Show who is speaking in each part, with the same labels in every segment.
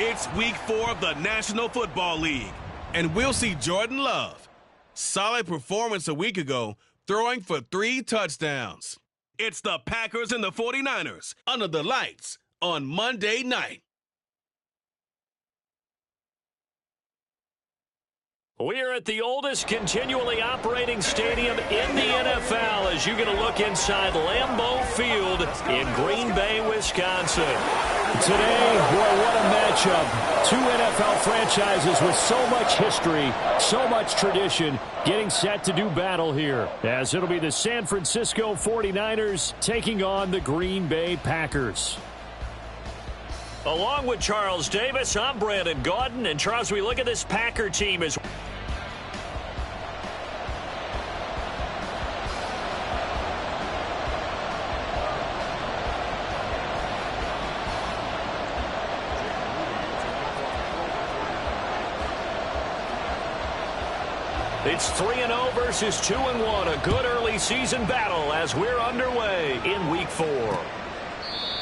Speaker 1: It's week 4 of the National Football League, and we'll see Jordan Love. Solid performance a week ago, throwing for 3 touchdowns. It's the Packers and the 49ers under the lights on Monday night.
Speaker 2: We're at the oldest continually operating stadium in the NFL as you get a look inside Lambeau Field in Green Bay, Wisconsin. Today, boy, what a matchup. 2 NFL franchises with so much history, so much tradition, getting set to do battle here, as it'll be the San Francisco 49ers taking on the Green Bay Packers. Along with Charles Davis, I'm Brandon Gaudin. And Charles, we look at this Packer team as it's 3-0 versus 2-1. A good early season battle as we're underway in week 4.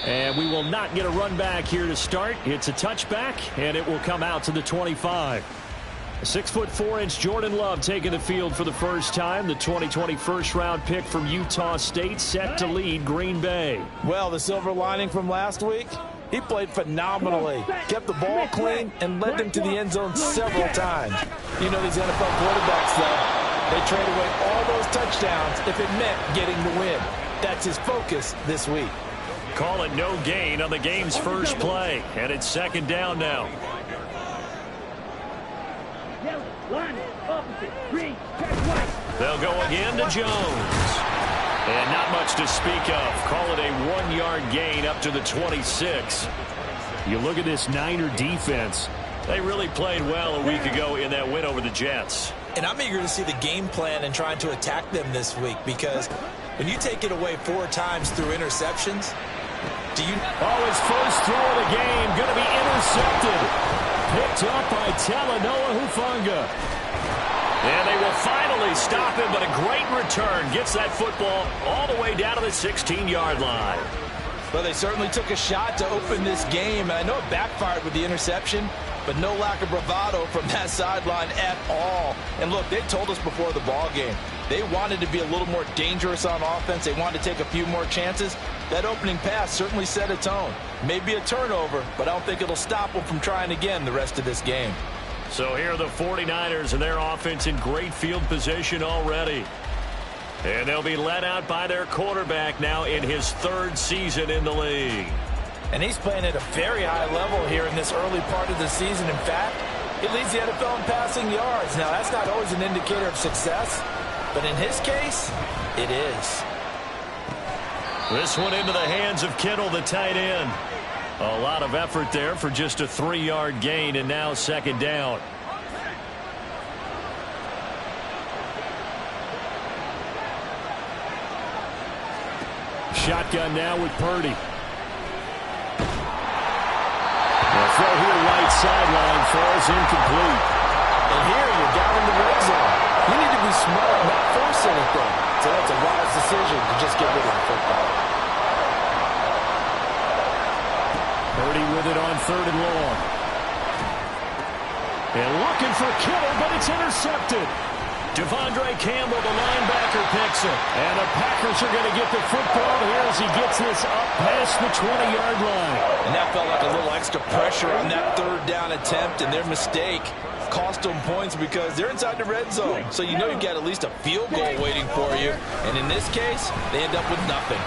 Speaker 2: And we will not get a run back here to start. It's a touchback, and it will come out to the 25. 6'4" Jordan Love taking the field for the first time. The 2020 first-round pick from Utah State set to lead Green Bay.
Speaker 3: Well, the silver lining from last week, he played phenomenally, kept the ball clean, and led them to the end zone several times. You know these NFL quarterbacks, though, they trade away all those touchdowns if it meant getting the win. That's his focus this week.
Speaker 2: Call it no gain on the game's first play, and it's second down now. They'll go again to Jones. And not much to speak of. Call it a 1-yard gain up to the 26. You look at this Niner defense. They really played well a week ago in that win over the Jets.
Speaker 3: And I'm eager to see the game plan and trying to attack them this week, because when you take it away 4 times through interceptions,
Speaker 2: his first throw of the game going to be intercepted. Picked up by Talanoa Hufanga. And they will finally stop him, but a great return. Gets that football all the way down to the 16-yard line.
Speaker 3: Well, they certainly took a shot to open this game. And I know it backfired with the interception, but no lack of bravado from that sideline at all. And look, they told us before the ball game, they wanted to be a little more dangerous on offense. They wanted to take a few more chances. That opening pass certainly set a tone. Maybe a turnover, but I don't think it'll stop them from trying again the rest of this game.
Speaker 2: So here are the 49ers and their offense in great field position already. And they'll be led out by their quarterback now in his 3rd season in the league.
Speaker 3: And he's playing at a very high level here in this early part of the season. In fact, he leads the NFL in passing yards. Now, that's not always an indicator of success, but in his case, it is.
Speaker 2: This one into the hands of Kittle, the tight end. A lot of effort there for just a 3-yard gain, and now second down. Shotgun now with Purdy. The throw here right sideline falls incomplete.
Speaker 3: And here you're down in the red zone. You need to be smart, not force anything. So that's a wise decision to just get rid of the football.
Speaker 2: Purdy with it on 3rd and long. And looking for Kittle, but it's intercepted. Devondre Campbell, the linebacker, picks it. And the Packers are going to get the football here as he gets this up past the 20-yard line.
Speaker 3: And that felt like a little extra pressure on that 3rd down attempt, and their mistake cost them points because they're inside the red zone. So you know you've got at least a field goal waiting for you. And in this case, they end up with nothing.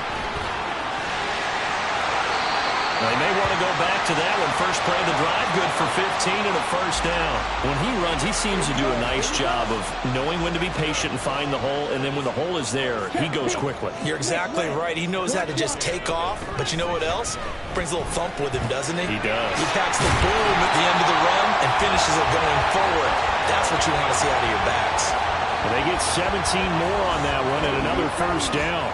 Speaker 2: They may want to go back to that one. First play of the drive, good for 15 and a first down. When he runs, he seems to do a nice job of knowing when to be patient and find the hole, and then when the hole is there, he goes quickly.
Speaker 3: You're exactly right. He knows how to just take off, but you know what else? Brings a little thump with him, doesn't he?
Speaker 2: He does.
Speaker 3: He packs the boom at the end of the run and finishes it going forward. That's what you want to see out of your backs.
Speaker 2: Well, they get 17 more on that one and another first down.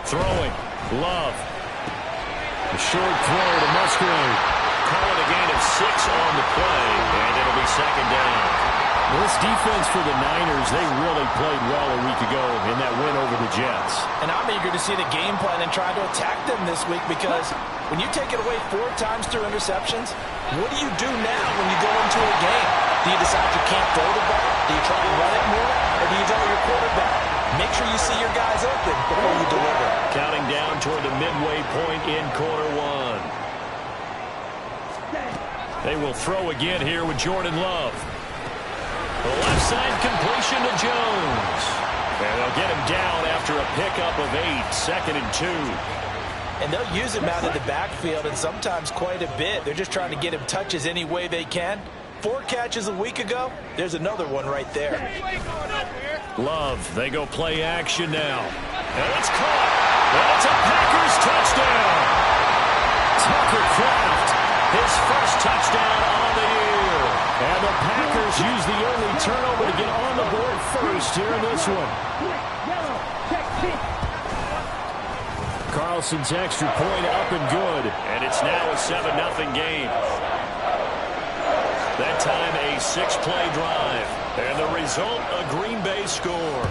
Speaker 2: Throwing. Love. A short throw to Musgrave. Call it a gain of 6 on the play, and it'll be second down. This defense for the Niners, they really played well a week ago in that win over the Jets.
Speaker 3: And I'm eager to see the game plan and try to attack them this week, because when you take it away 4 times through interceptions, what do you do now when you go into a game? Do you decide you can't throw the ball? Do you try and run it more? Or do you tell your quarterback, make sure you see your guys open before you deliver?
Speaker 2: Counting down toward the midway point in quarter 1. They will throw again here with Jordan Love. The left side completion to Jones. And they'll get him down after a pickup of 8, 2nd and 2.
Speaker 3: And they'll use him out in the backfield, and sometimes quite a bit. They're just trying to get him touches any way they can. 4 catches a week ago. There's another one right there.
Speaker 2: Love, they go play action now. And it's caught. And it's a Packers touchdown. Tucker Kraft, his first touchdown on the year. And the Packers use the only turnover to get on the board first here in this one. Carlson's extra point up and good. And it's now a 7-0 game. That time a 6-play drive. And the result, a Green Bay score.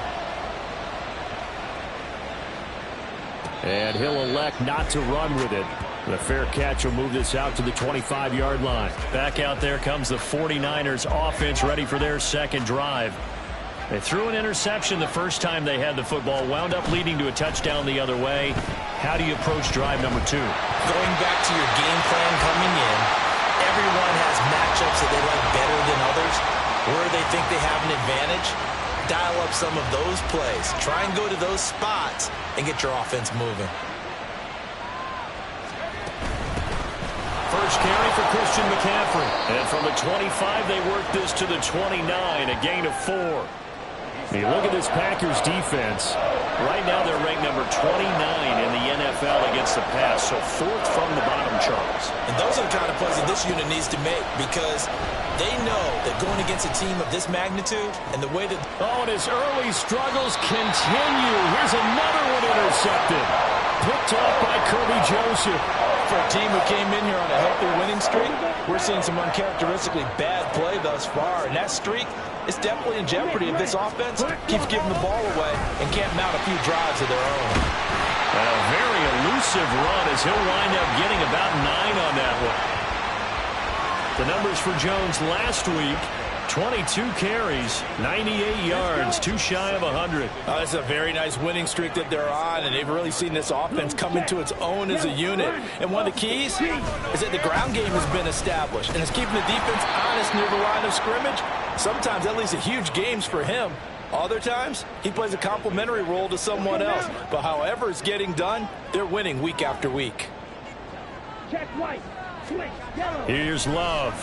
Speaker 2: And he'll elect not to run with it. The fair catch will move this out to the 25-yard line. Back out there comes the 49ers offense, ready for their second drive. They threw an interception the first time they had the football, wound up leading to a touchdown the other way. How do you approach drive number 2?
Speaker 3: Going back to your game plan coming in, everyone has matchups that they like better than others. Where they think they have an advantage, dial up some of those plays. Try and go to those spots and get your offense moving.
Speaker 2: First carry for Christian McCaffrey. And from the 25, they work this to the 29, a gain of 4. You look at this Packers defense. Right now they're ranked number 29 in the NFL against the pass, so 4th from the bottom, Charles.
Speaker 3: And those are the kind of plays that this unit needs to make, because they know that going against a team of this magnitude and the way that...
Speaker 2: Oh, and his early struggles continue. Here's another one intercepted. Picked off by Kirby Joseph.
Speaker 3: For a team who came in here on a healthy winning streak, we're seeing some uncharacteristically bad play thus far, and that streak is definitely in jeopardy if this offense keeps giving the ball away and can't mount a few drives of their own.
Speaker 2: And a very elusive run as he'll wind up getting about 9 on that one. The numbers for Jones last week: 22 carries, 98 yards, 2 shy of 100.
Speaker 3: That's a very nice winning streak that they're on, and they've really seen this offense come into its own as a unit. And one of the keys is that the ground game has been established, and it's keeping the defense honest near the line of scrimmage. Sometimes that leads to huge games for him. Other times, he plays a complementary role to someone else. But however it's getting done, they're winning week after week.
Speaker 2: Here's Love.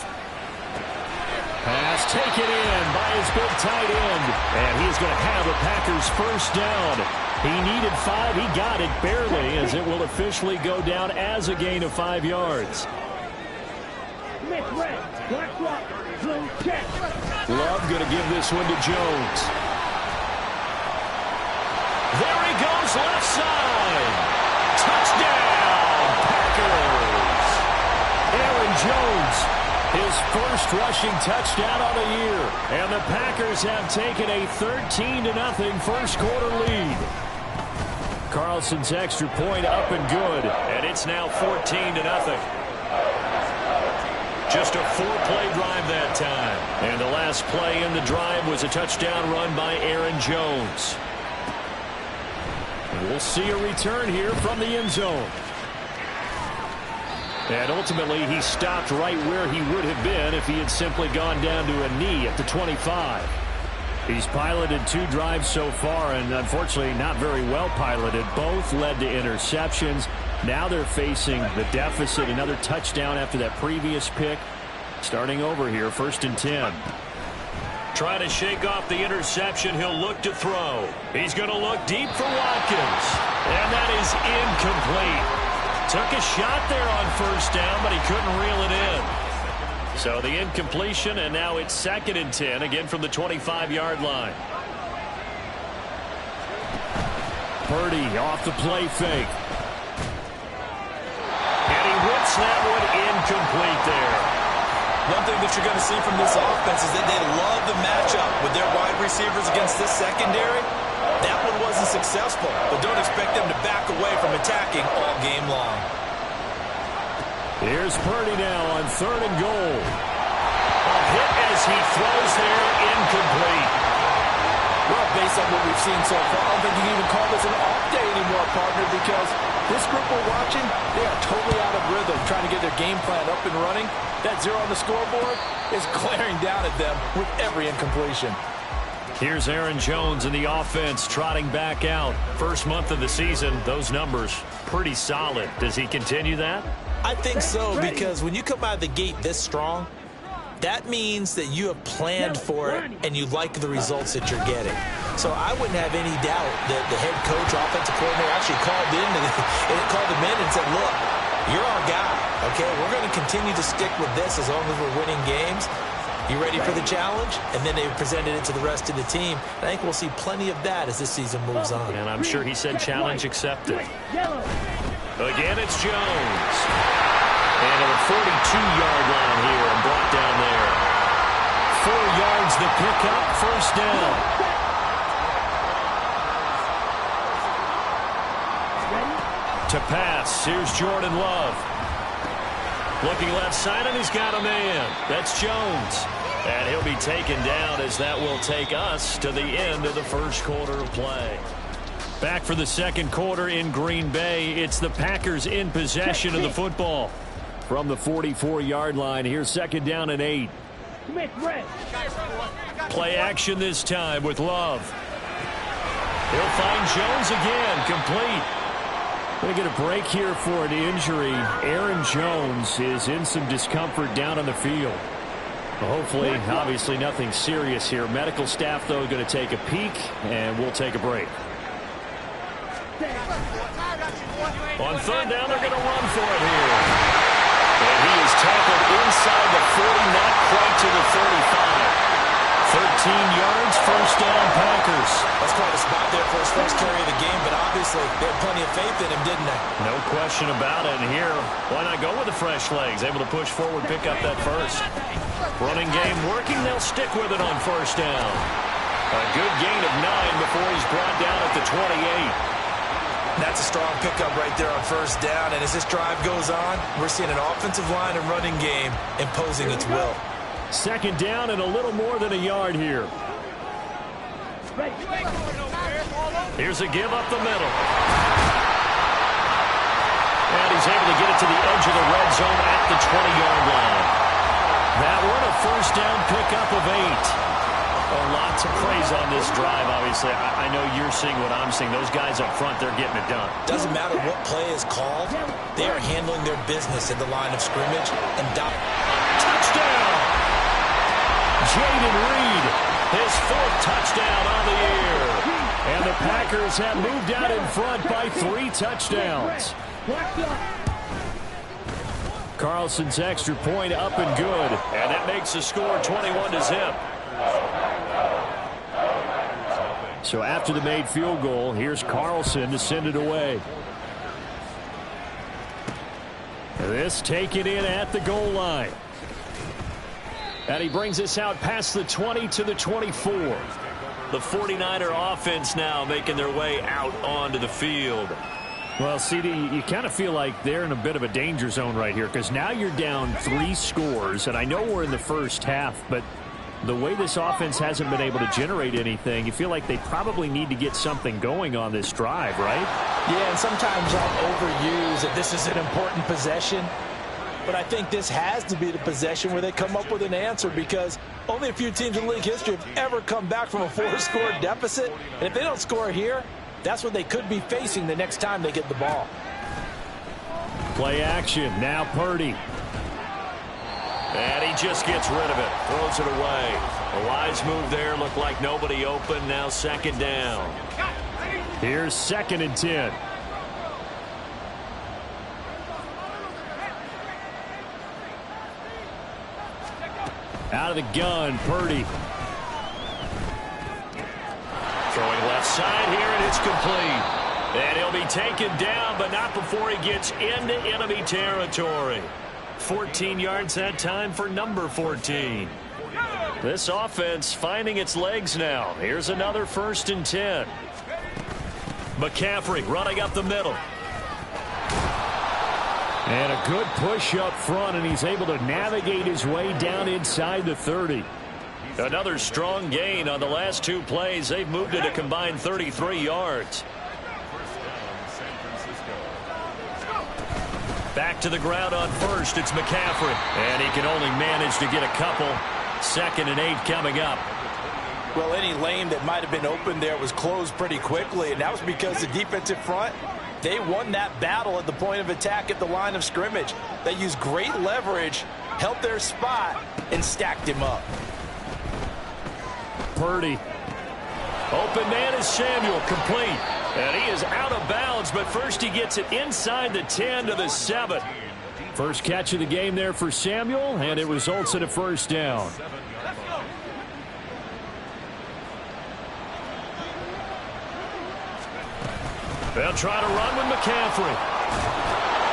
Speaker 2: Pass taken in by his big tight end. And he's going to have the Packers first down. He needed 5. He got it barely, as it will officially go down as a gain of 5 yards. Love going to give this one to Jones. There he goes, left side. Touchdown, Packers. Aaron Jones, his first rushing touchdown on the year. And the Packers have taken a 13-0 first quarter lead. Carlson's extra point up and good. And it's now 14-0. Just a 4-play drive that time. And the last play in the drive was a touchdown run by Aaron Jones. And we'll see a return here from the end zone. And ultimately, he stopped right where he would have been if he had simply gone down to a knee at the 25. He's piloted 2 drives so far, and unfortunately not very well piloted. Both led to interceptions. Now they're facing the deficit. Another touchdown after that previous pick. Starting over here, 1st and 10. Trying to shake off the interception. He'll look to throw. He's going to look deep for Watkins. And that is incomplete. Took a shot there on 1st down, but he couldn't reel it in. So the incompletion, and now it's 2nd and 10, again from the 25-yard line. Purdy off the play fake. And he whips that one incomplete there.
Speaker 3: One thing that you're going to see from this offense is that they love the matchup with their wide receivers against this secondary. That one wasn't successful, but don't expect them to back away from attacking all game long.
Speaker 2: Here's Purdy now on 3rd and goal. A hit as he throws there, incomplete.
Speaker 3: Well, based on what we've seen so far, I don't think you can even call this an off day anymore, partner, because this group we're watching, they are totally out of rhythm, trying to get their game plan up and running. That 0 on the scoreboard is glaring down at them with every incompletion.
Speaker 2: Here's Aaron Jones in the offense trotting back out. First month of the season, those numbers pretty solid. Does he continue that?
Speaker 3: I think so, because when you come out of the gate this strong, that means that you have planned for it and you like the results that you're getting. So I wouldn't have any doubt that the head coach, offensive coordinator actually called him in and said, look, you're our guy, okay? We're going to continue to stick with this as long as we're winning games. You ready for the challenge? And then they presented it to the rest of the team. I think we'll see plenty of that as this season moves on.
Speaker 2: And I'm sure he said challenge accepted. Again, it's Jones. And at the 42-yard line here and brought down there. 4 yards the pickup, first down. To pass, here's Jordan Love. Looking left side, and he's got a man. That's Jones. And he'll be taken down as that will take us to the end of the first quarter of play. Back for the second quarter in Green Bay. It's the Packers in possession of the football. From the 44-yard line, here's 2nd down and 8. Play action this time with Love. He'll find Jones again, complete. Going to get a break here for an injury. Aaron Jones is in some discomfort down on the field. Hopefully, obviously nothing serious here. Medical staff, though, going to take a peek, and we'll take a break. On 3rd down, they're going to run for it here. And he is tackled inside the 40, not quite to the 35. 13 yards, first down, Packers.
Speaker 3: That's quite a spot there for his first carry of the game, but obviously they had plenty of faith in him, didn't they?
Speaker 2: No question about it. And here, why not go with the fresh legs? Able to push forward, pick up that first. Running game working, they'll stick with it on first down. A good gain of 9 before he's brought down at the 28.
Speaker 3: That's a strong pickup right there on first down, and as this drive goes on, we're seeing an offensive line and running game imposing its will.
Speaker 2: 2nd down and a little more than a yard here. Here's a give up the middle. And he's able to get it to the edge of the red zone at the 20-yard line. That one, a first down pickup of 8. A lot to praise on this drive, obviously. I know you're seeing what I'm seeing. Those guys up front, they're getting it done.
Speaker 3: Doesn't matter what play is called. They are handling their business in the line of scrimmage. And
Speaker 2: touchdown! Jayden Reed, his 4th touchdown on the year. And the Packers have moved out in front by 3 touchdowns. Carlson's extra point up and good. And that makes the score 21-0. So after the made field goal, here's Carlson to send it away. This taken in at the goal line. And he brings us out past the 20 to the 24. The 49er offense now making their way out onto the field. Well, CD, you kind of feel like they're in a bit of a danger zone right here because now you're down 3 scores. And I know we're in the first half, but the way this offense hasn't been able to generate anything, you feel like they probably need to get something going on this drive, right?
Speaker 3: Yeah, and sometimes I'll overuse that this is an important possession. But I think this has to be the possession where they come up with an answer because only a few teams in league history have ever come back from a 4-score deficit. And if they don't score here, that's what they could be facing the next time they get the ball.
Speaker 2: Play action. Now Purdy. And he just gets rid of it. Throws it away. A wise move there. Looked like nobody open. Now 2nd down. Here's 2nd and 10. Out of the gun, Purdy. Throwing left side here, and it's complete. And he'll be taken down, but not before he gets into enemy territory. 14 yards that time for number 14. This offense finding its legs now. Here's another 1st and 10. McCaffrey running up the middle. And a good push up front, and he's able to navigate his way down inside the 30. Another strong gain on the last 2 plays. They've moved it a combined 33 yards. Back to the ground on 1st. It's McCaffrey. And he can only manage to get a couple. 2nd and 8 coming up.
Speaker 3: Well, any lane that might have been open there was closed pretty quickly, and that was because the defensive front, they won that battle at the point of attack at the line of scrimmage. They used great leverage, held their spot, and stacked him up.
Speaker 2: Purdy. Open man is Samuel, complete. And he is out of bounds, but first he gets it inside the 10 to the 7. First catch of the game there for Samuel, and it results in a 1st down. They'll try to run with McCaffrey.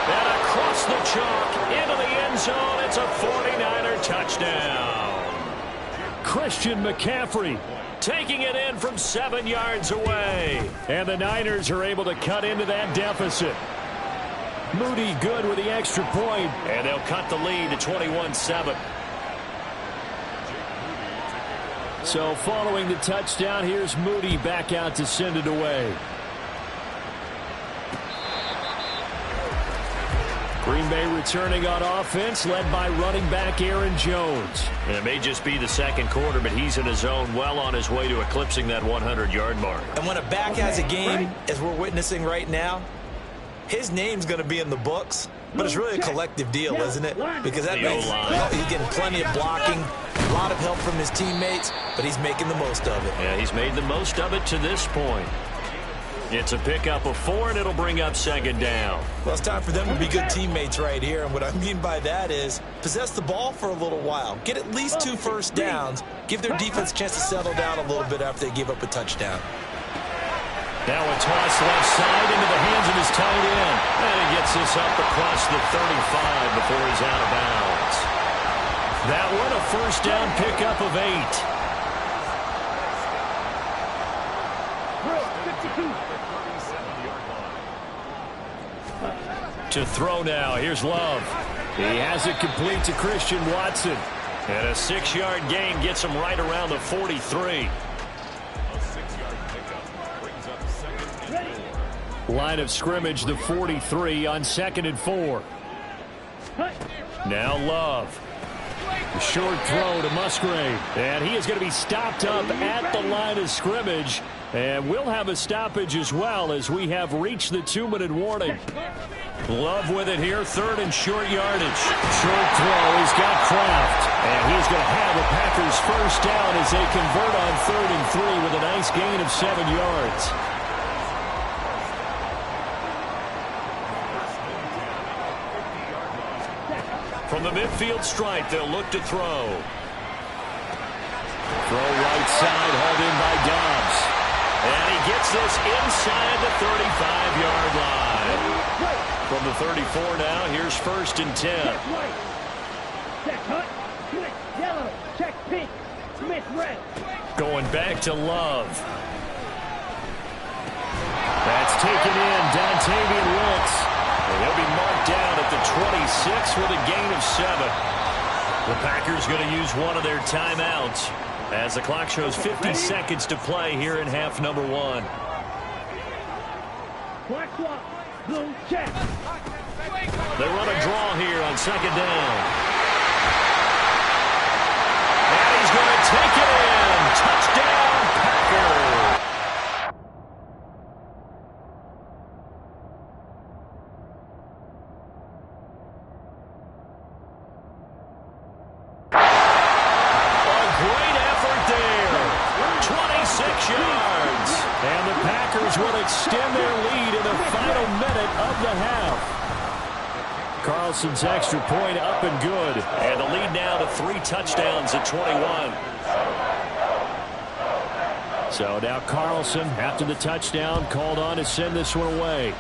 Speaker 2: And across the chalk, into the end zone, it's a 49er touchdown. Christian McCaffrey taking it in from 7 yards away. And the Niners are able to cut into that deficit. Moody good with the extra point, and they'll cut the lead to 21-7. So following the touchdown, here's Moody back out to send it away. Green Bay returning on offense, led by running back Aaron Jones. And it may just be the 2nd quarter, but he's in his zone, well on his way to eclipsing that 100-yard mark.
Speaker 3: And when a back has a game, as we're witnessing right now, his name's going to be in the books, but it's really a collective deal, isn't it? Because that means he's getting plenty of blocking, a lot of help from his teammates, but he's making the most of it.
Speaker 2: Yeah, he's made the most of it to this point. It's a pickup of 4, and it'll bring up 2nd down.
Speaker 3: Well, it's time for them to be good teammates right here, and what I mean by that is possess the ball for a little while, get at least 2 first downs, give their defense a chance to settle down a little bit after they give up a touchdown.
Speaker 2: Now a toss left side into the hands of his tight end. And he gets this up across the 35 before he's out of bounds. That one a 1st down pickup of 8. To throw now. Here's Love. He has it complete to Christian Watson. And a 6-yard gain gets him right around the 43. Line of scrimmage, the 43 on 2nd and 4. Now Love. A short throw to Musgrave. And he is going to be stopped up at the line of scrimmage. And we'll have a stoppage as well as we have reached the 2-minute warning. Love with it here, 3rd and short yardage. Short throw, he's got Kraft. And he's going to have the Packers 1st down as they convert on 3rd and 3 with a nice gain of 7 yards. From the midfield stripe, they'll look to throw. Throw right side, hauled in by Dobbs. And he gets this inside the 35-yard line. From the 34 now, here's 1st and 10.
Speaker 4: Check white. Check hut. Switch yellow. Check pink. Smith red.
Speaker 2: Going back to Love. That's taken in. Dontavian Wilkes. And he'll be marked down at the 26 with a gain of 7. The Packers going to use one of their timeouts as the clock shows 50 seconds to play here in half number 1.
Speaker 4: Black swap. Blue check.
Speaker 2: They run a draw here on 2nd down. And he's going to take it in. Touchdown, Packers. A great effort there. 26 yards. And the Packers will extend their lead in the final minute of the half. Carlson's extra point up and good. And the lead now to 3 touchdowns at 21. So now Carlson, after the touchdown, called on to send this one away.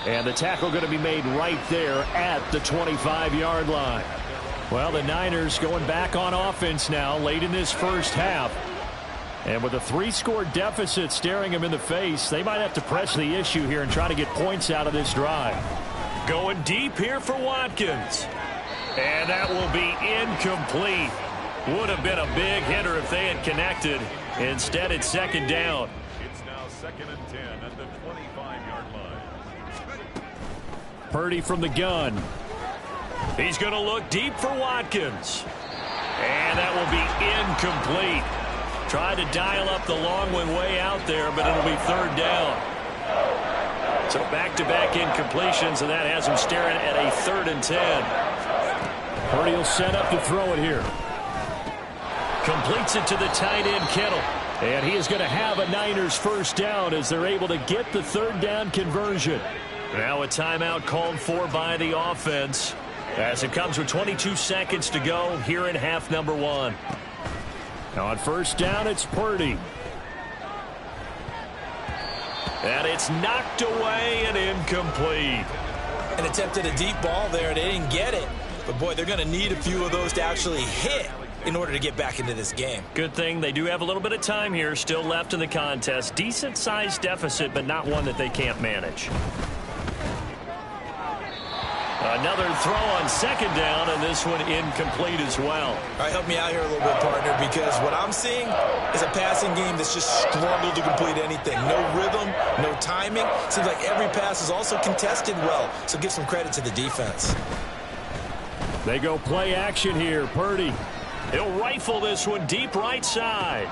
Speaker 2: And the tackle going to be made right there at the 25-yard line. Well, the Niners going back on offense now late in this first half. And with a 3-score deficit staring them in the face, they might have to press the issue here and try to get points out of this drive. Going deep here for Watkins. And that will be incomplete. Would have been a big hitter if they had connected. Instead, it's second down.
Speaker 5: It's now 2nd and 10 at the 25-yard line.
Speaker 2: Purdy from the gun. He's going to look deep for Watkins. And that will be incomplete. Tried to dial up the long one way out there, but it'll be third down. So back-to-back incompletions, and that has him staring at a 3rd and 10. Purdy will set up to throw it here. Completes it to the tight end, Kittle. And he is going to have a Niners first down as they're able to get the 3rd down conversion. Now a timeout called for by the offense as it comes with 22 seconds to go here in half number 1. Now on first down, it's Purdy. And it's knocked away and incomplete.
Speaker 3: And attempted a deep ball there. They didn't get it. But, boy, they're going to need a few of those to actually hit in order to get back into this game.
Speaker 2: Good thing they do have a little bit of time here still left in the contest. Decent-sized deficit, but not one that they can't manage. Another throw on second down, and this one incomplete as well.
Speaker 3: All right, help me out here a little bit, partner, because what I'm seeing is a passing game that's just struggled to complete anything. No rhythm, no timing. Seems like every pass is also contested well, so give some credit to the defense.
Speaker 2: They go play action here. Purdy. He'll rifle this one deep right side.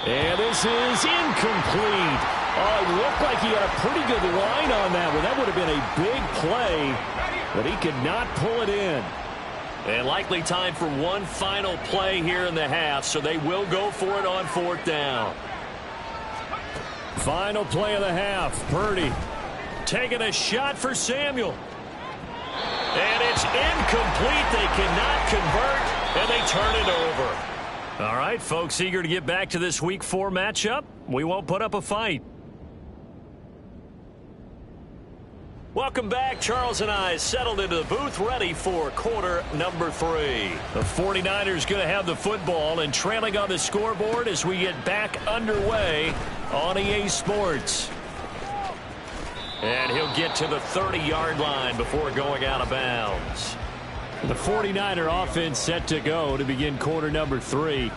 Speaker 2: And this is incomplete. Oh, it looked like he had a pretty good line on that one. That would have been a big play, but he could not pull it in. And likely time for one final play here in the half, so they will go for it on 4th down. Final play of the half. Purdy taking a shot for Samuel. And it's incomplete. They cannot convert, and they turn it over. All right, folks, eager to get back to this Week 4 matchup. We won't put up a fight. Welcome back. Charles and I settled into the booth, ready for quarter number 3. The 49ers going to have the football and trailing on the scoreboard as we get back underway on EA Sports. And he'll get to the 30-yard line before going out of bounds. The 49er offense set to go to begin quarter number 3.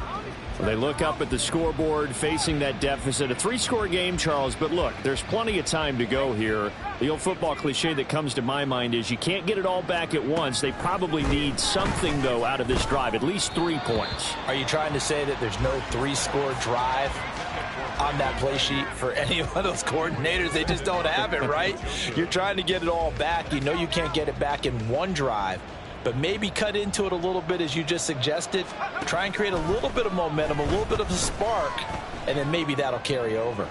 Speaker 2: They look up at the scoreboard facing that deficit. A 3-score game, Charles, but look, there's plenty of time to go here. The old football cliche that comes to my mind is you can't get it all back at once. They probably need something, though, out of this drive, at least 3 points.
Speaker 3: Are you trying to say that there's no 3-score drive on that play sheet for any one of those coordinators? They just don't have it, right? You're trying to get it all back. You know you can't get it back in one drive. But maybe cut into it a little bit as you just suggested. Try and create a little bit of momentum, a little bit of a spark, and then maybe that'll carry over.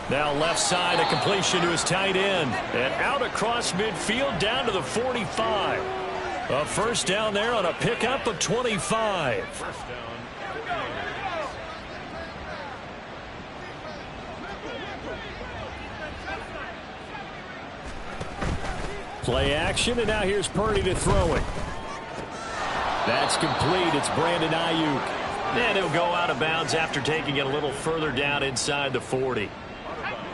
Speaker 2: Now left side, a completion to his tight end. And out across midfield down to the 45. A first down there on a pickup of 25.
Speaker 5: First down.
Speaker 2: Play action, and now here's Purdy to throw it. That's complete. It's Brandon Ayuk. And he'll go out of bounds after taking it a little further down inside the 40.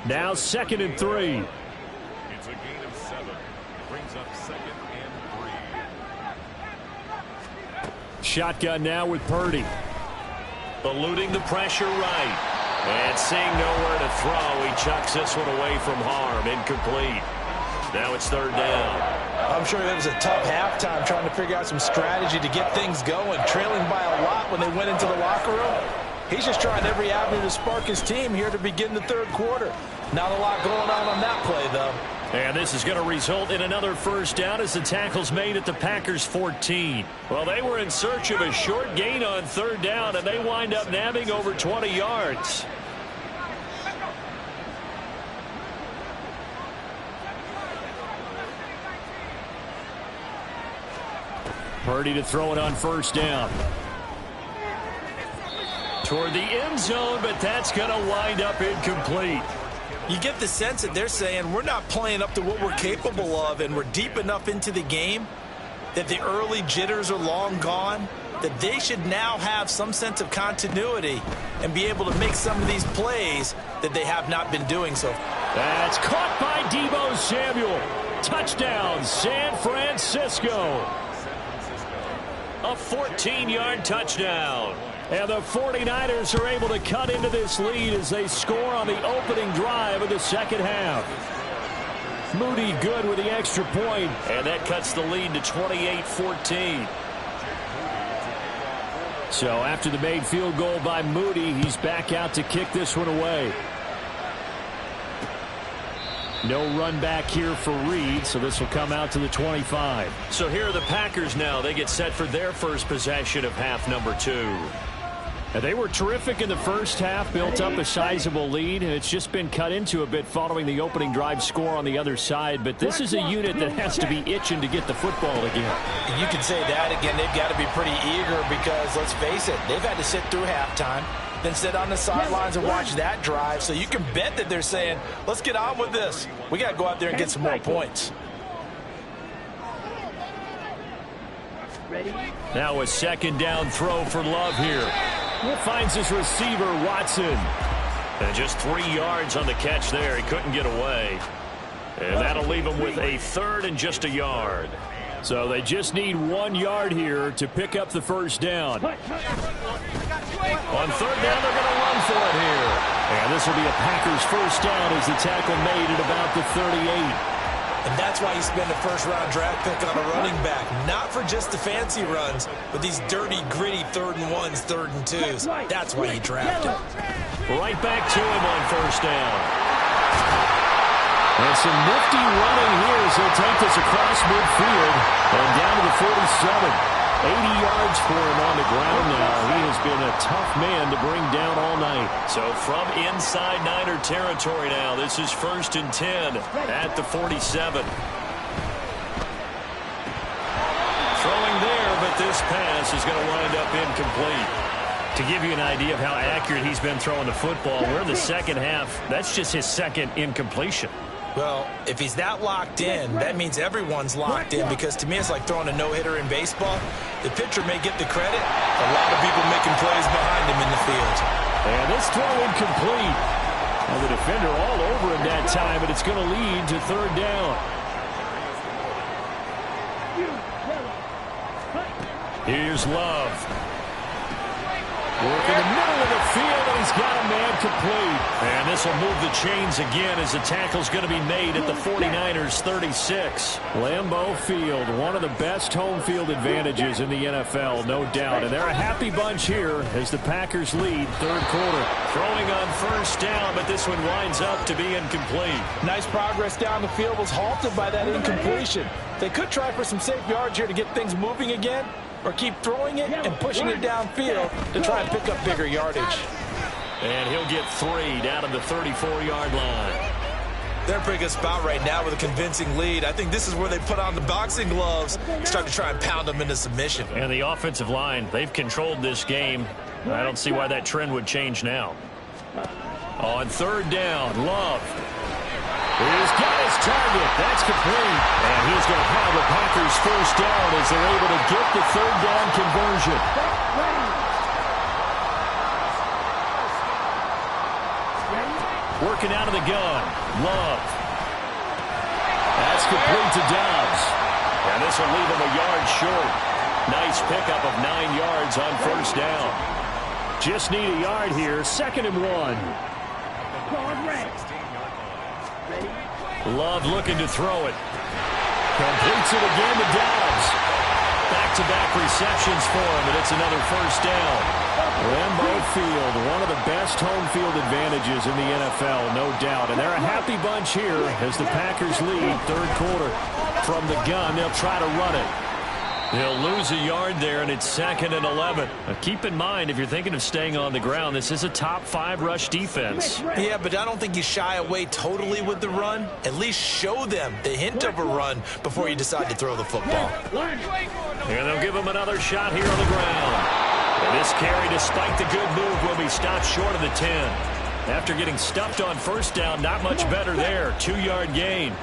Speaker 2: Now 2nd and 3.
Speaker 5: It's a gain of 7. Brings up 2nd and 3.
Speaker 2: Shotgun now with Purdy. Eluding the pressure right. And seeing nowhere to throw, he chucks this one away from harm. Incomplete. Now it's 3rd down.
Speaker 3: I'm sure it was a tough halftime trying to figure out some strategy to get things going. Trailing by a lot when they went into the locker room. He's just trying every avenue to spark his team here to begin the 3rd quarter. Not a lot going on that play, though.
Speaker 2: And this is going to result in another first down as the tackle's made at the Packers' 14. Well, they were in search of a short gain on 3rd down, and they wind up nabbing over 20 yards. Purdy to throw it on first down. Toward the end zone, but that's going to wind up incomplete.
Speaker 3: You get the sense that they're saying we're not playing up to what we're capable of, and we're deep enough into the game that the early jitters are long gone, that they should now have some sense of continuity and be able to make some of these plays that they have not been doing so.
Speaker 2: That's caught by Deebo Samuel. Touchdown, San Francisco. A 14-yard touchdown. And the 49ers are able to cut into this lead as they score on the opening drive of the second half. Moody good with the extra point, and that cuts the lead to 28-14. So after the made field goal by Moody, he's back out to kick this one away. No run back here for Reed, so this will come out to the 25. So here are the Packers now. They get set for their first possession of half number 2. And they were terrific in the first half, built up a sizable lead, and it's just been cut into a bit following the opening drive score on the other side. But this is a unit that has to be itching to get the football again.
Speaker 3: You can say that again. They've got to be pretty eager because, let's face it, they've had to sit through halftime, then sit on the sidelines and watch that drive. So you can bet that they're saying, let's get on with this. We got to go out there and get some more points.
Speaker 2: Now a second down throw for Love here. Finds his receiver, Watson. And just 3 yards on the catch there. He couldn't get away. And that'll leave him with a third and just a yard. So they just need 1 yard here to pick up the first down. On third down, they're going to run for it here. And this will be a Packers first down as the tackle made at about the 38.
Speaker 3: And that's why you spend a first-round draft pick on a running back. Not for just the fancy runs, but these dirty, gritty 3rd and 1s, 3rd and 2s. That's why you draft him.
Speaker 2: Right back to him on first down. And some nifty running here as he'll take this across midfield and down to the 47. 80 yards for him on the ground now. He has been a tough man to bring down all night. So from inside Niner territory now, this is 1st and 10 at the 47. Throwing there, but this pass is going to wind up incomplete. To give you an idea of how accurate he's been throwing the football, we're in the second half. That's just his second incompletion.
Speaker 3: Well, if he's that locked in, that means everyone's locked in, because to me it's like throwing a no-hitter in baseball. The pitcher may get the credit, a lot of people making plays behind him in the field.
Speaker 2: And this throw incomplete. And the defender all over him that time, but it's going to lead to third down. Here's Love. Work in the middle of the field, and he's got a man complete. And this will move the chains again as the tackle's going to be made at the 49ers 36. Lambeau Field, one of the best home field advantages in the NFL, no doubt. And they're a happy bunch here as the Packers lead third quarter. Throwing on first down, but this one winds up to be incomplete.
Speaker 3: Nice progress down the field, was halted by that incompletion. They could try for some safe yards here to get things moving again, or keep throwing it and pushing it downfield to try and pick up bigger yardage.
Speaker 2: And he'll get 3 down to the 34-yard line.
Speaker 3: They're in a pretty good spot right now with a convincing lead. I think this is where they put on the boxing gloves and start to try and pound them into submission.
Speaker 2: And the offensive line, they've controlled this game. I don't see why that trend would change now. On third down, Love. He's got his target. That's complete. And he's going to have the Packers first down as they're able to get the third down conversion. Working out of the gun. Love. That's complete to Dobbs. And this will leave him a yard short. Nice pickup of 9 yards on first down. Just need a yard here. 2nd and 1. Love looking to throw it. Completes it again to Dobbs. Back-to-back receptions for him, and it's another first down. Lambeau Field, one of the best home field advantages in the NFL, no doubt. And they're a happy bunch here as the Packers lead third quarter. From the gun, they'll try to run it. They'll lose a yard there, and it's 2nd and 11. Now keep in mind, if you're thinking of staying on the ground, this is a top 5 rush defense.
Speaker 3: Yeah, but I don't think you shy away totally with the run. At least show them the hint of a run before you decide to throw the football.
Speaker 2: And they'll give him another shot here on the ground. And this carry, despite the good move, will be stopped short of the 10. After getting stuffed on first down, not much better there. 2-yard gain.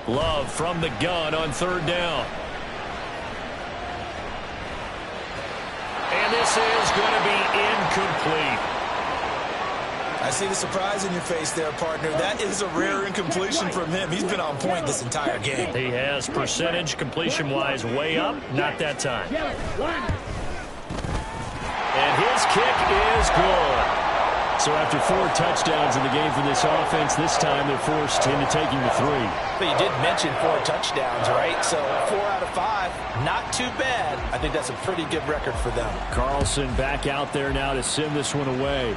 Speaker 2: Love from the gun on third down. And this is going to be incomplete.
Speaker 3: I see the surprise in your face there, partner. That is a rare incompletion from him. He's been on point this entire game.
Speaker 2: He has percentage completion-wise way up. Not that time. And his kick is good. So after 4 touchdowns in the game for this offense, this time they're forced into taking the 3.
Speaker 3: But you did mention 4 touchdowns, right? So 4 out of 5, not too bad. I think that's a pretty good record for them.
Speaker 2: Carlson back out there now to send this one away.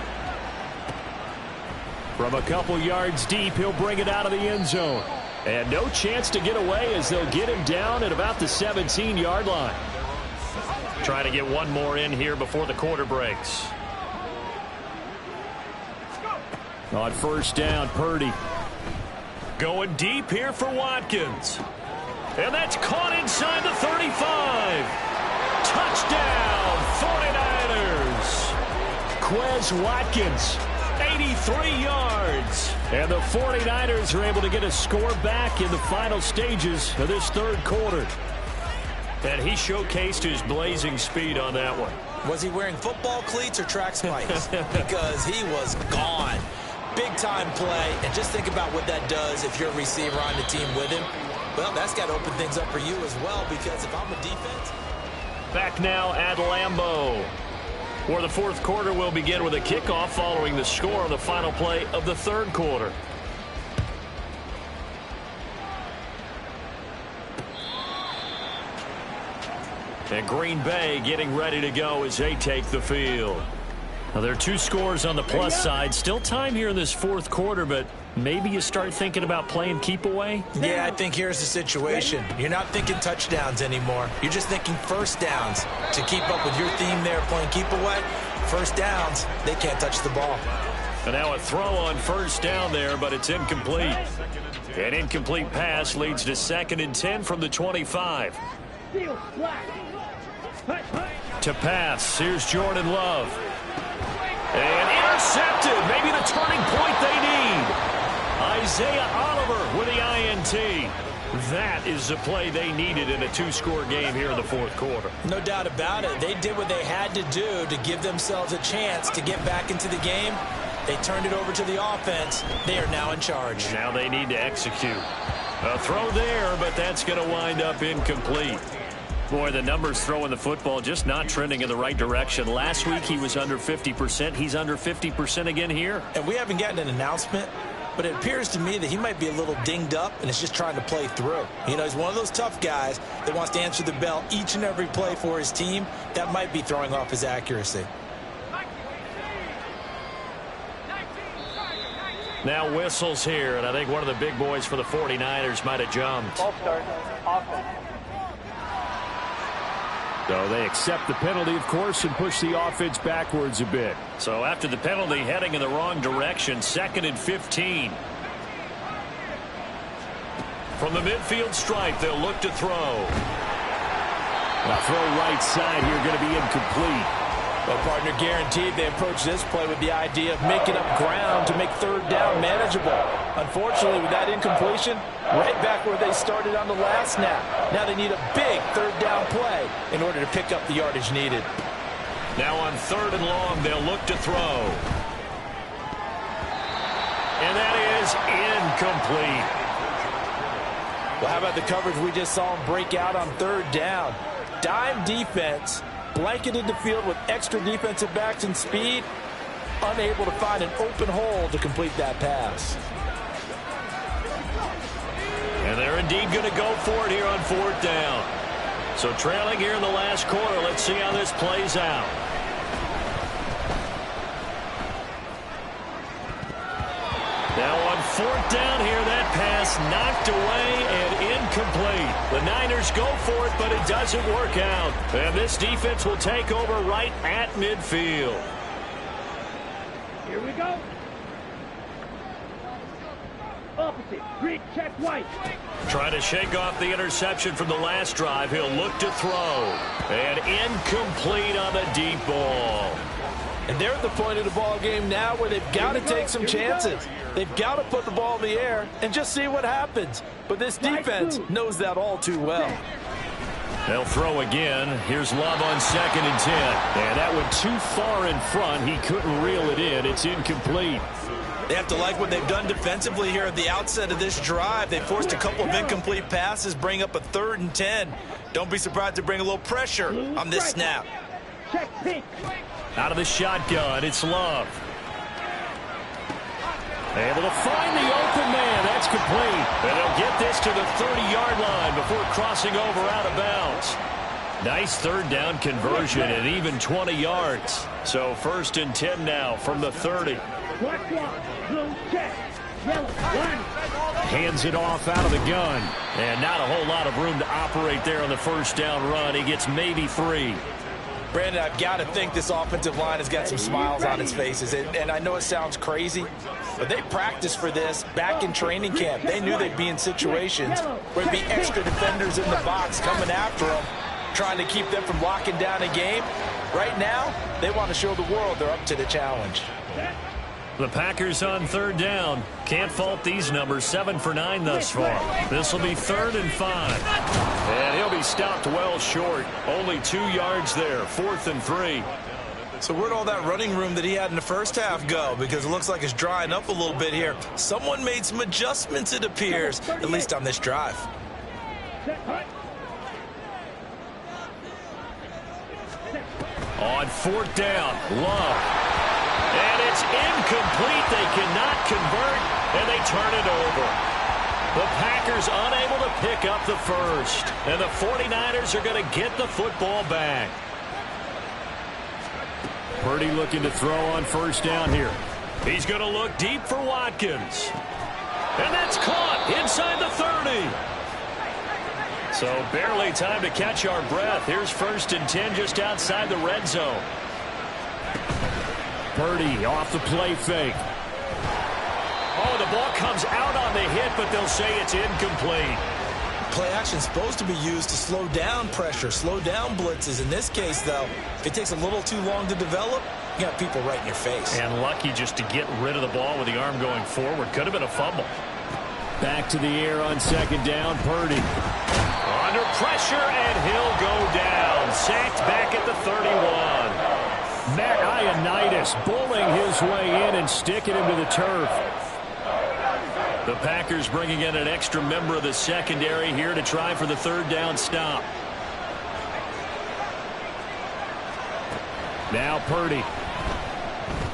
Speaker 2: From a couple yards deep, he'll bring it out of the end zone. And no chance to get away as they'll get him down at about the 17-yard line. Trying to get one more in here before the quarter breaks. On first down, Purdy. Going deep here for Watkins. And that's caught inside the 35. Touchdown, 49ers. Quez Watkins, 83 yards. And the 49ers are able to get a score back in the final stages of this third quarter. And he showcased his blazing speed on that one.
Speaker 3: Was he wearing football cleats or track spikes? Because he was gone. Big-time play, and just think about what that does if you're a receiver on the team with him. Well, that's got to open things up for you as well, because if I'm a defense...
Speaker 2: Back now at Lambeau, where the fourth quarter will begin with a kickoff following the score on the final play of the third quarter. And Green Bay getting ready to go as they take the field. Now, there are 2 scores on the plus side. Still time here in this fourth quarter, but maybe you start thinking about playing keep away?
Speaker 3: Yeah, I think here's the situation. You're not thinking touchdowns anymore. You're just thinking first downs. To keep up with your theme there, playing keep away, first downs, they can't touch the ball.
Speaker 2: And now a throw on first down there, but it's incomplete. An incomplete pass leads to 2nd and 10 from the 25. To pass, here's Jordan Love. And intercepted, maybe the turning point they need. Isaiah Oliver with the INT. That is the play they needed in a 2-score game here in the fourth quarter.
Speaker 3: No doubt about it. They did what they had to do to give themselves a chance to get back into the game. They turned it over to the offense. They are now in charge.
Speaker 2: Now they need to execute. A throw there, but that's going to wind up incomplete. Boy, the numbers throwing the football just not trending in the right direction. Last week he was under 50%. He's under 50% again here.
Speaker 3: And we haven't gotten an announcement, but it appears to me that he might be a little dinged up and is just trying to play through. You know, he's one of those tough guys that wants to answer the bell each and every play for his team. That might be throwing off his accuracy.
Speaker 2: Now whistles here, and I think one of the big boys for the 49ers might have jumped.
Speaker 4: Ball start. Offense.
Speaker 2: So they accept the penalty, of course, and push the offense backwards a bit. So after the penalty, heading in the wrong direction, 2nd and 15. From the midfield stripe, they'll look to throw. A throw right side here going to be incomplete.
Speaker 3: Well, partner, guaranteed they approach this play with the idea of making up ground to make third down manageable. Unfortunately, with that incompletion, right back where they started on the last snap. Now they need a big third down play in order to pick up the yardage needed.
Speaker 2: Now on 3rd and long, they'll look to throw. And that is incomplete.
Speaker 3: Well, how about the coverage we just saw him break out on 3rd down? Dime defense. Blanketed the field with extra defensive backs and speed, unable to find an open hole to complete that pass.
Speaker 2: And they're indeed going to go for it here on 4th down. So trailing here in the last quarter, let's see how this plays out. Now on 4th down here, that pass knocked away and incomplete. The Niners go for it, but it doesn't work out. And this defense will take over right at midfield.
Speaker 4: Here we go. Opposite. Read, check white.
Speaker 2: Trying to shake off the interception from the last drive. He'll look to throw. And incomplete on the deep ball.
Speaker 3: And they're at the point of the ball game now where they've got to take some chances. They've got to put the ball in the air and just see what happens. But this defense knows that all too well.
Speaker 2: They'll throw again. Here's Love on 2nd and 10. And that went too far in front. He couldn't reel it in. It's incomplete.
Speaker 3: They have to like what they've done defensively here at the outset of this drive. They forced a couple of incomplete passes, bring up a 3rd and 10. Don't be surprised to bring a little pressure on this snap.
Speaker 4: Check pink.
Speaker 2: Out of the shotgun, it's Love. Able to find the open man. That's complete. And they'll get this to the 30-yard line before crossing over out of bounds. Nice 3rd down conversion and even 20 yards. So 1st and 10 now from the 30.
Speaker 4: Black block. Blue check. Yellow one.
Speaker 2: Hands it off out of the gun. And not a whole lot of room to operate there on the 1st down run. He gets maybe 3.
Speaker 3: Brandon, I've got to think this offensive line has got some smiles on its faces. And I know it sounds crazy, but they practiced for this back in training camp. They knew they'd be in situations where there'd be extra defenders in the box coming after them, trying to keep them from locking down a game. Right now, they want to show the world they're up to the challenge.
Speaker 2: The Packers on 3rd down. Can't fault these numbers. 7 for 9 thus far. This will be 3rd and 5. And he'll be stopped well short. Only 2 yards there. 4th and 3.
Speaker 3: So where'd all that running room that he had in the first half go? Because it looks like it's drying up a little bit here. Someone made some adjustments, it appears, at least on this drive.
Speaker 2: On 4th down, Love. And it's incomplete. They cannot convert, and they turn it over. The Packers unable to pick up the first, and the 49ers are going to get the football back. Purdy looking to throw on 1st down here. He's going to look deep for Watkins. And that's caught inside the 30. So barely time to catch our breath. Here's 1st and 10 just outside the red zone. Purdy off the play fake. Oh, the ball comes out on the hit, but they'll say it's incomplete.
Speaker 3: Play action is supposed to be used to slow down pressure, slow down blitzes. In this case, though, if it takes a little too long to develop, you got people right in your face.
Speaker 2: And lucky just to get rid of the ball with the arm going forward. Could have been a fumble. Back to the air on 2nd down, Purdy. Under pressure, and he'll go down. Sacked back at the 31. Matt Ioannidis bullying his way in and sticking him to the turf. The Packers bringing in an extra member of the secondary here to try for the 3rd down stop. Now Purdy.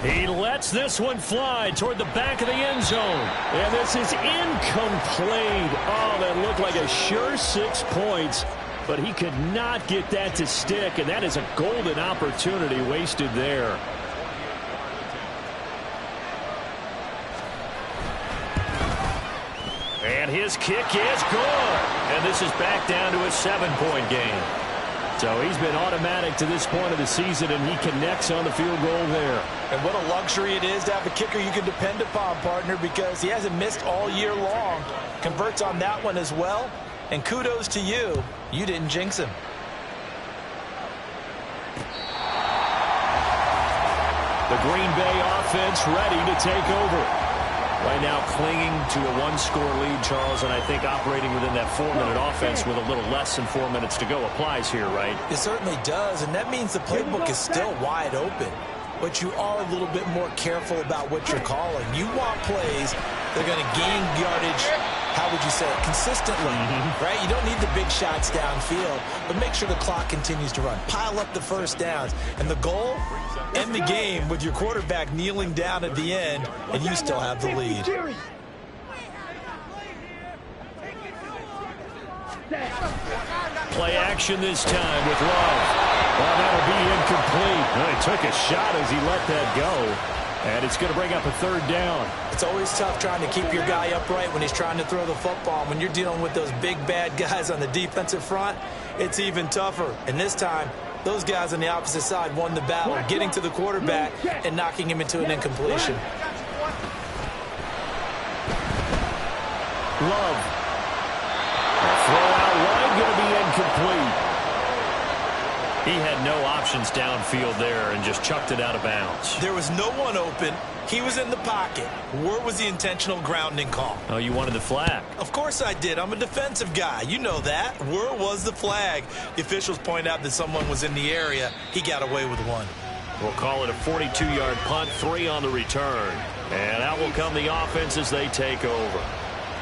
Speaker 2: He lets this one fly toward the back of the end zone. And this is incomplete. Oh, that looked like a sure 6 points. But he could not get that to stick, and that is a golden opportunity wasted there. And his kick is good. And this is back down to a 7-point game. So he's been automatic to this point of the season, and he connects on the field goal there.
Speaker 3: And what a luxury it is to have a kicker you can depend upon, partner, because he hasn't missed all year long. Converts on that one as well. And kudos to you. You didn't jinx him.
Speaker 2: The Green Bay offense ready to take over. Right now clinging to a 1-score lead, Charles, and I think operating within that 4-minute offense with a little less than 4 minutes to go applies here, right?
Speaker 3: It certainly does, and that means the playbook is still wide open. But you are a little bit more careful about what you're calling. You want plays that are going to gain yardage, how would you say it, consistently, right? You don't need the big shots downfield, but make sure the clock continues to run. Pile up the 1st downs. And the goal, end the game with your quarterback kneeling down at the end, and you still have the lead.
Speaker 2: Play action this time with Love. Well, that'll be incomplete. Well, he took a shot as he let that go. And it's going to bring up a 3rd down.
Speaker 3: It's always tough trying to keep your guy upright when he's trying to throw the football. When you're dealing with those big, bad guys on the defensive front, it's even tougher. And this time, those guys on the opposite side won the battle, getting to the quarterback and knocking him into an incompletion.
Speaker 2: Love. A throw out wide, going to be incomplete. He had no options downfield there and just chucked it out of bounds.
Speaker 3: There was no one open. He was in the pocket. Where was the intentional grounding call?
Speaker 2: Oh, you wanted the flag.
Speaker 3: Of course I did. I'm a defensive guy. You know that. Where was the flag? The officials point out that someone was in the area. He got away with one.
Speaker 2: We'll call it a 42-yard punt, 3 on the return. And out will come the offense as they take over.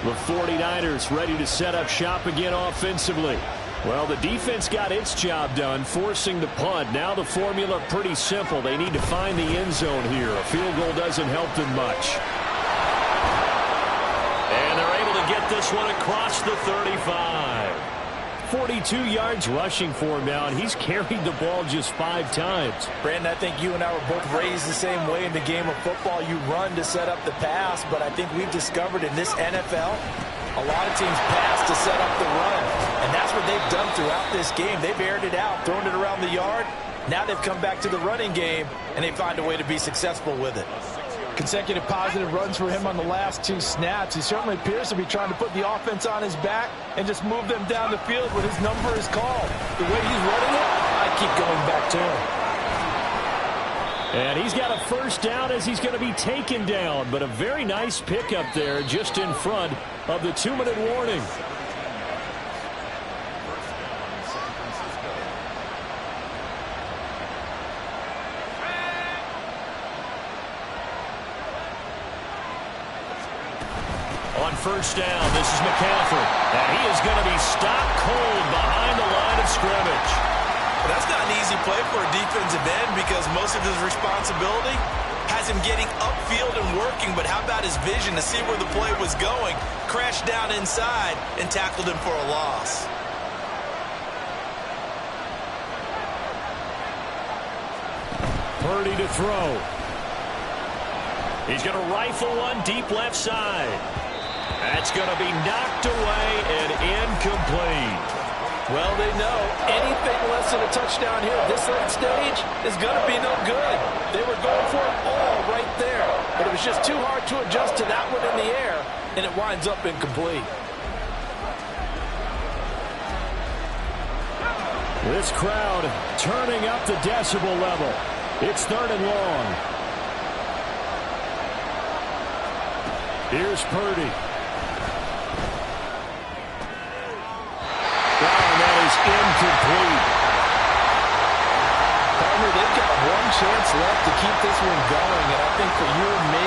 Speaker 2: The 49ers ready to set up shop again offensively. Well, the defense got its job done, forcing the punt. Now the formula pretty simple. They need to find the end zone here. A field goal doesn't help them much. And they're able to get this one across the 35. 42 yards rushing for him now, and he's carried the ball just 5 times.
Speaker 3: Brandon, I think you and I were both raised the same way in the game of football. You run to set up the pass, but I think we've discovered in this NFL, a lot of teams pass to set up the run, and that's what they've done throughout this game. They've aired it out, thrown it around the yard. Now they've come back to the running game, and they find a way to be successful with it. Consecutive positive runs for him on the last 2 snaps. He certainly appears to be trying to put the offense on his back and just move them down the field when his number is called. The way he's running it, I keep going back to him.
Speaker 2: And he's got a first down as he's going to be taken down, but a very nice pickup there just in front of the 2-minute warning. On first down, this is McCaffrey, and he is going to be stopped cold behind the line of scrimmage.
Speaker 3: Well, that's not an easy play for a defensive end because most of his responsibility has him getting upfield and working, but how about his vision to see where the play was going? Crashed down inside and tackled him for a loss.
Speaker 2: Purdy to throw. He's going to rifle one deep left side. That's going to be knocked away and incomplete.
Speaker 3: Well, they know anything less than a touchdown here at this late stage is going to be no good. They were going for it all right there, but it was just too hard to adjust to that one in the air, and it winds up incomplete.
Speaker 2: This crowd turning up the decibel level. It's 3rd and long. Here's Purdy. Incomplete.
Speaker 3: Partner, they've got one chance left to keep this one going, and I think for you and me,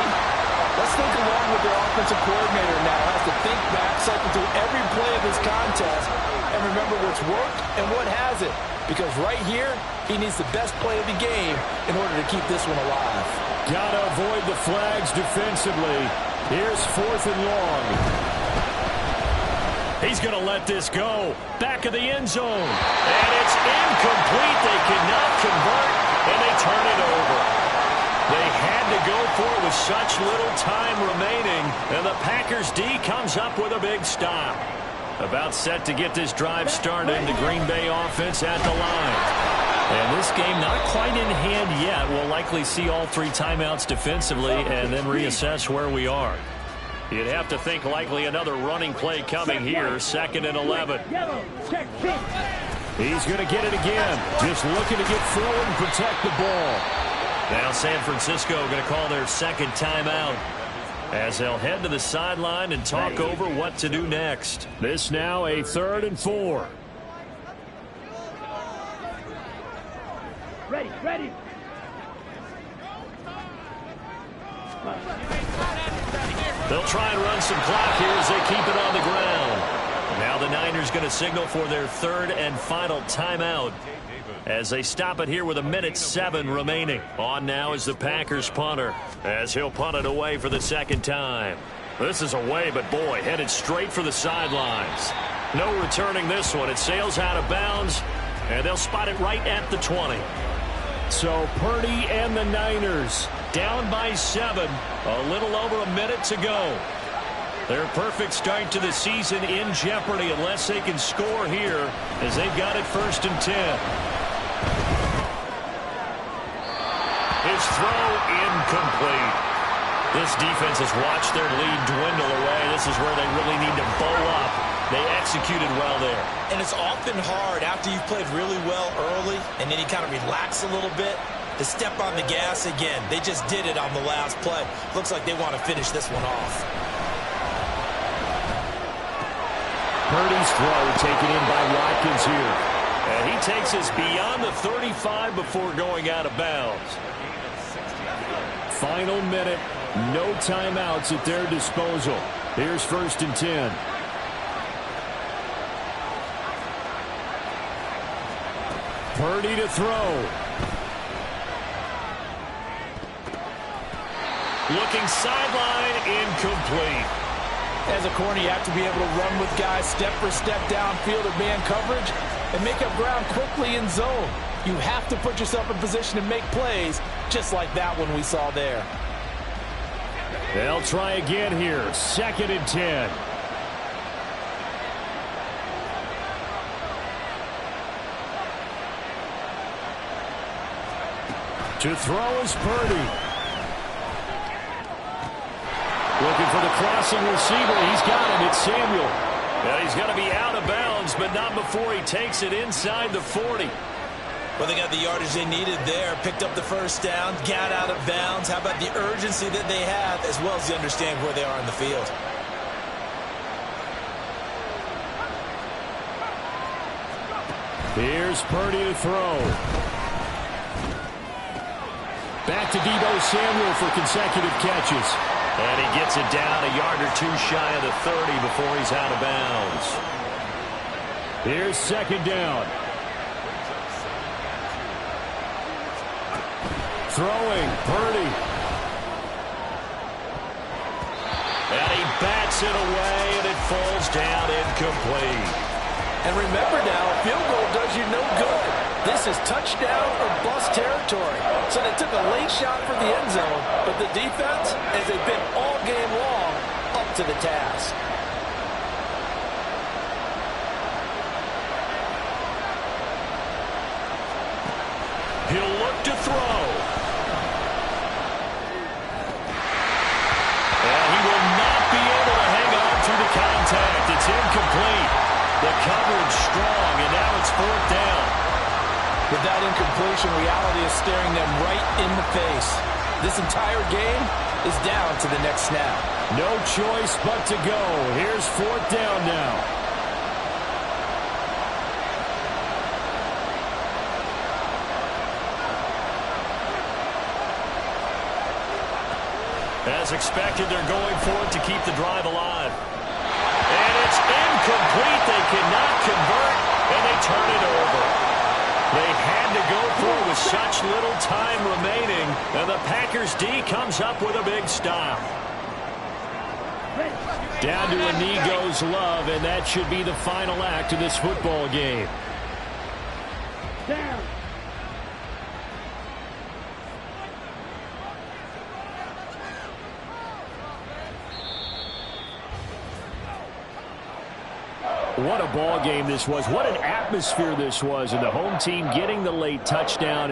Speaker 3: let's think along with their offensive coordinator now. Has to think back, cycle through every play of this contest, and remember what's worked and what hasn't. Because right here, he needs the best play of the game in order to keep this one alive.
Speaker 2: Gotta avoid the flags defensively. Here's 4th and long. He's going to let this go. Back of the end zone. And it's incomplete. They cannot convert, and they turn it over. They had to go for it with such little time remaining, and the Packers D comes up with a big stop. About set to get this drive started. The Green Bay offense at the line. And this game not quite in hand yet. We'll likely see all 3 timeouts defensively and then reassess where we are. You'd have to think likely another running play coming here. 2nd and 11. He's going to get it again. Just looking to get forward and protect the ball. Now San Francisco going to call their 2nd timeout as they'll head to the sideline and talk over what to do next. This now a 3rd and 4.
Speaker 4: Ready.
Speaker 2: They'll try and run some clock here as they keep it on the ground. Now the Niners going to signal for their 3rd and final timeout as they stop it here with 1:07 remaining. On now is the Packers punter as he'll punt it away for the 2nd time. This is away, but boy, headed straight for the sidelines. No returning this one. It sails out of bounds, and they'll spot it right at the 20. So Purdy and the Niners down by 7, a little over a minute to go. Their perfect start to the season in jeopardy unless they can score here as they've got it 1st and 10. His throw incomplete. This defense has watched their lead dwindle away. This is where they really need to bow up. They executed well there.
Speaker 3: And it's often hard after you've played really well early and then you kind of relax a little bit to step on the gas again. They just did it on the last play. Looks like they want to finish this one off.
Speaker 2: Purdy's throw taken in by Watkins here. And he takes us beyond the 35 before going out of bounds. Final minute. No timeouts at their disposal. Here's 1st and 10. Purdy to throw. Looking sideline, incomplete.
Speaker 3: As a corner, you have to be able to run with guys step for step downfield at man coverage and make up ground quickly in zone. You have to put yourself in position to make plays, just like that one we saw there.
Speaker 2: They'll try again here. 2nd and 10. To throw is Purdy. Looking for the crossing receiver. He's got him. It's Samuel. And he's going to be out of bounds, but not before he takes it inside the 40.
Speaker 3: Well, they got the yardage they needed there. Picked up the 1st down. Got out of bounds. How about the urgency that they have, as well as the understanding where they are in the field.
Speaker 2: Here's Purdy to throw. Back to Deebo Samuel for consecutive catches. And he gets it down a yard or two shy of the 30 before he's out of bounds. Here's 2nd down. Throwing, Purdy. And he bats it away, and it falls down incomplete.
Speaker 3: And remember now, a field goal does you no good. This is touchdown or bust territory. So they took a late shot for the end zone, but the defense, as they've been all game long, up to the task.
Speaker 2: He'll look to throw. And he will not be able to hang on to the contact. It's incomplete. The coverage strong, and now it's 4th down.
Speaker 3: With that incompletion, reality is staring them right in the face. This entire game is down to the next snap.
Speaker 2: No choice but to go. Here's 4th down now. As expected, they're going for it to keep the drive alive. And it's incomplete. They cannot convert, and they turn it over. They had to go for it with such little time remaining, and the Packers D comes up with a big stop. Down to a knee goes Love, and that should be the final act of this football game.
Speaker 4: Down. What a ball game this was. What an atmosphere this was. And the home team getting the late touchdown